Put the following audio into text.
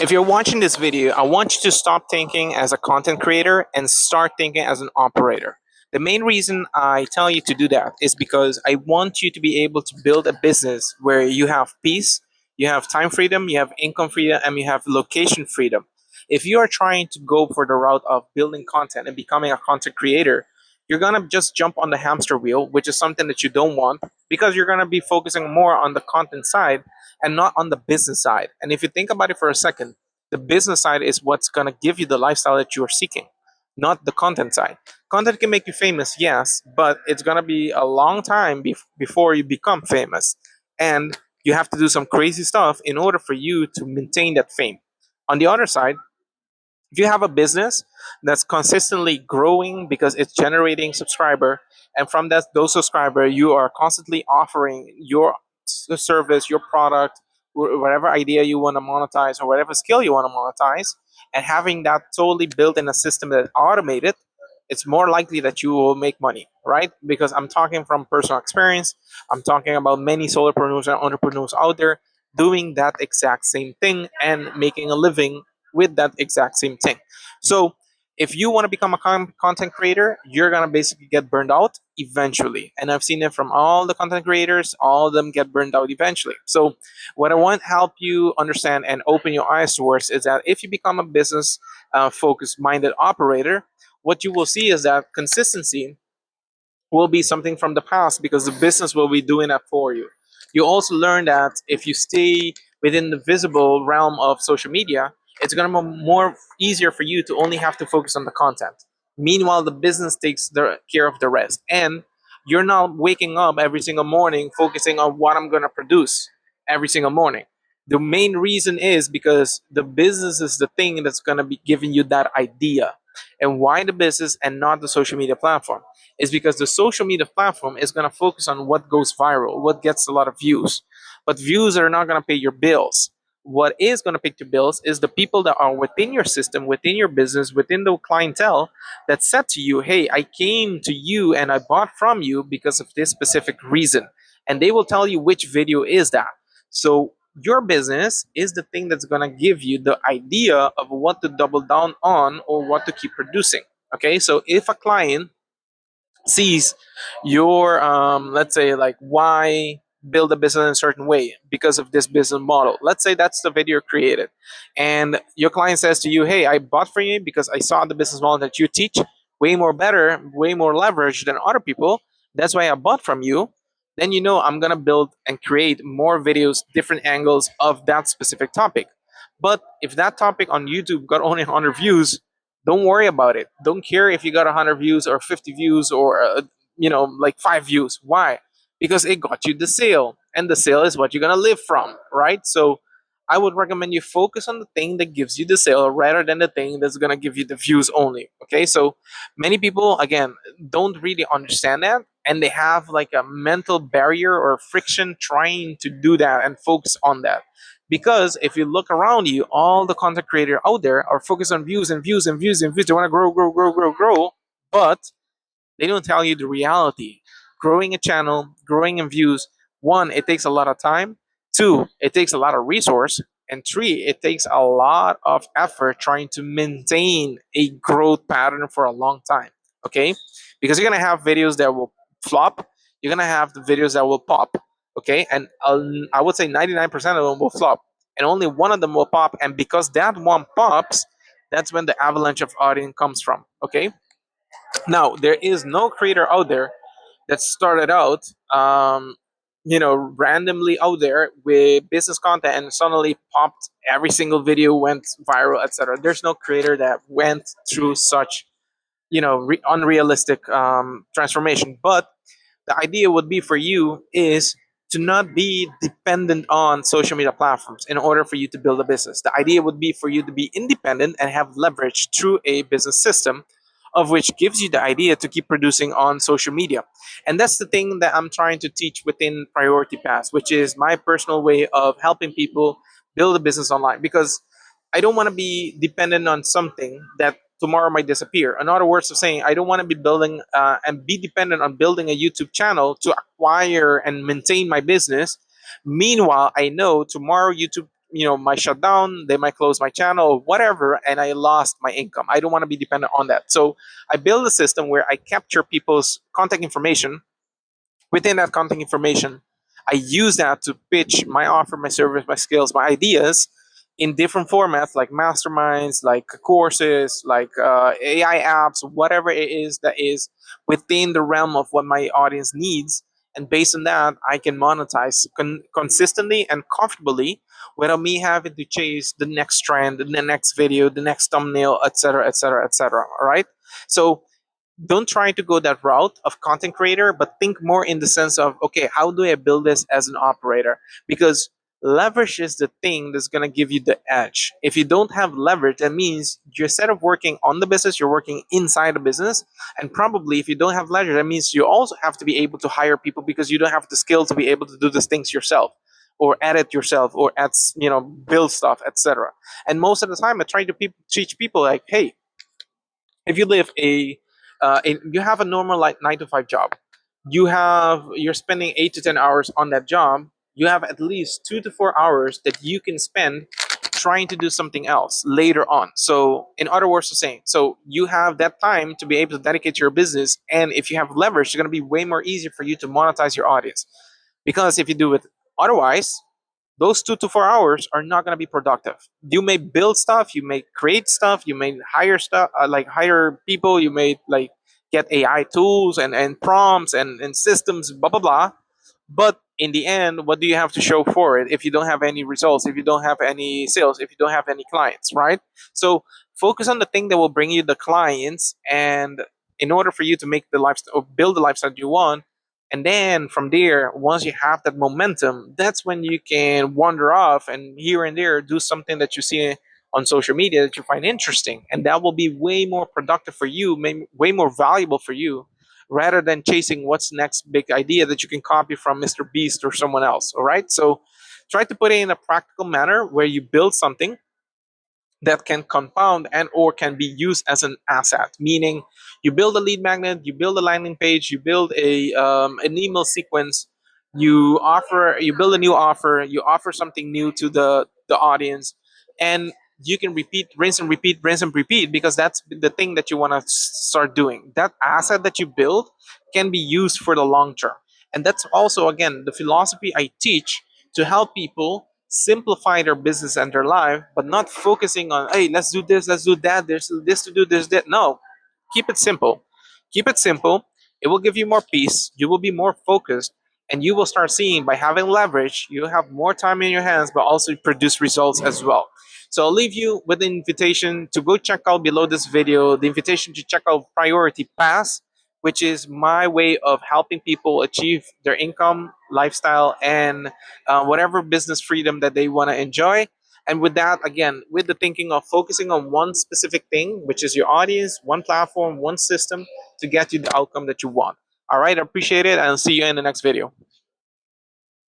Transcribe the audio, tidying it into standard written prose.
If you're watching this video, I want you to stop thinking as a content creator and start thinking as an operator. The main reason I tell you to do that is because I want you to be able to build a business where you have peace, you have time freedom, you have income freedom, and you have location freedom. If you are trying to go for the route of building content and becoming a content creator, you're going to just jump on the hamster wheel, which is something that you don't want because you're going to be focusing more on the content side and not on the business side. And if you think about it for a second, the business side is what's going to give you the lifestyle that you're seeking, not the content side. Content can make you famous, yes, but it's going to be a long time before you become famous. And you have to do some crazy stuff in order for you to maintain that fame. On the other side, if you have a business that's consistently growing because it's generating subscriber, and from those subscriber you are constantly offering your service, your product, whatever idea you want to monetize or whatever skill you want to monetize, and having that totally built in a system that automated, it's more likely that you will make money, right? Because I'm talking from personal experience. I'm talking about many solopreneurs and entrepreneurs out there doing that exact same thing and making a living with that exact same thing. So if you want to become a content creator, you're going to basically get burned out eventually. And I've seen it from all the content creators, all of them get burned out eventually. So what I want to help you understand and open your eyes towards is that if you become a business focused minded operator, what you will see is that consistency will be something from the past because the business will be doing that for you. You also learn that if you stay within the visible realm of social media, it's going to be more easier for you to only have to focus on the content. Meanwhile, the business takes care of the rest. And you're not waking up every single morning focusing on what I'm going to produce every single morning. The main reason is because the business is the thing that's going to be giving you that idea. And why the business and not the social media platform? Is because the social media platform is going to focus on what goes viral, what gets a lot of views. But views are not going to pay your bills. What is going to pay your bills is the people that are within your system, within your business, within the clientele that said to you, hey, I came to you and I bought from you because of this specific reason. And they will tell you which video is that. So your business is the thing that's going to give you the idea of what to double down on or what to keep producing. Okay, so if a client sees your let's say like why build a business in a certain way because of this business model, let's say that's the video created, and your client says to you, hey, I bought from you because I saw the business model that you teach way more better, way more leverage than other people, that's why I bought from you. Then you know I'm gonna build and create more videos, different angles of that specific topic. But if that topic on YouTube got only 100 views, don't worry about it. Don't care if you got 100 views or 50 views or like 5 views. Why? Because it got you the sale, and the sale is what you're gonna live from, right? So I would recommend you focus on the thing that gives you the sale rather than the thing that's gonna give you the views only. Okay, so many people again don't really understand that, and they have like a mental barrier or friction trying to do that and focus on that. Because if you look around you, all the content creators out there are focused on views and views and views and views. They want to grow, grow, grow, grow, grow, but they don't tell you the reality. Growing a channel, growing in views, one, it takes a lot of time. Two, it takes a lot of resource. And three, it takes a lot of effort trying to maintain a growth pattern for a long time. Okay? Because you're going to have videos that will flop, you're going to have the videos that will pop. Okay? And I would say 99% of them will flop. And only one of them will pop. And because that one pops, that's when the avalanche of audience comes from. Okay? Now, there is no creator out there that started out, randomly out there with business content and suddenly popped. Every single video went viral, etc. There's no creator that went through such, unrealistic transformation. But the idea would be for you is to not be dependent on social media platforms in order for you to build a business. The idea would be for you to be independent and have leverage through a business system of which gives you the idea to keep producing on social media. And that's the thing that I'm trying to teach within Priority Pass, which is my personal way of helping people build a business online, because I don't want to be dependent on something that tomorrow might disappear. In other words of saying, I don't want to be building and be dependent on building a YouTube channel to acquire and maintain my business. Meanwhile, I know tomorrow YouTube might shut down, they might close my channel or whatever, and I lost my income. I don't want to be dependent on that. So I build a system where I capture people's contact information. Within that contact information, I use that to pitch my offer, my service, my skills, my ideas in different formats, like masterminds, like courses, like AI apps, whatever it is that is within the realm of what my audience needs. And based on that, I can monetize consistently and comfortably without me having to chase the next trend, the next video, the next thumbnail, etc., etc., etc. All right. So don't try to go that route of content creator, but think more in the sense of, okay, how do I build this as an operator? Because leverage is the thing that's going to give you the edge. If you don't have leverage, that means you're, instead of working on the business, you're working inside the business. And probably if you don't have leverage, that means you also have to be able to hire people because you don't have the skill to be able to do these things yourself, or edit yourself, or build stuff, etc. And most of the time I try to teach people like, hey, if you live you have a normal like 9 to 5 job, you're spending 8 to 10 hours on that job, you have at least 2 to 4 hours that you can spend trying to do something else later on. So in other words, the same, so you have that time to be able to dedicate to your business, and if you have leverage, it's going to be way more easier for you to monetize your audience. Because if you do it otherwise, those 2 to 4 hours are not going to be productive. You may build stuff, you may create stuff, you may hire stuff, like hire people, you may like get AI tools and prompts and systems, blah, blah, blah. But in the end, what do you have to show for it if you don't have any results, if you don't have any sales, if you don't have any clients, right? So focus on the thing that will bring you the clients. And in order for you to make the lifestyle or build the lifestyle you want, and then from there, once you have that momentum, that's when you can wander off and here and there do something that you see on social media that you find interesting. And that will be way more productive for you, way more valuable for you, rather than chasing what's next big idea that you can copy from Mr. Beast or someone else. All right. So try to put it in a practical manner where you build something that can compound and or can be used as an asset, meaning you build a lead magnet, you build a landing page, you build an email sequence, you build a new offer, you offer something new to the audience, and you can repeat, rinse and repeat, because that's the thing that you want to start doing. That asset that you build can be used for the long term. And that's also, again, the philosophy I teach, to help people simplify their business and their life, but not focusing on, hey, let's do this, let's do that, there's this to do, there's that. No, keep it simple. Keep it simple. It will give you more peace. You will be more focused, and you will start seeing, by having leverage, you have more time in your hands, but also produce results as well. So I'll leave you with an invitation to go check out below this video, the invitation to check out Priority Pass, which is my way of helping people achieve their income, lifestyle, and whatever business freedom that they want to enjoy. And with that, again, with the thinking of focusing on one specific thing, which is your audience, one platform, one system, to get you the outcome that you want. All right, I appreciate it, and I'll see you in the next video.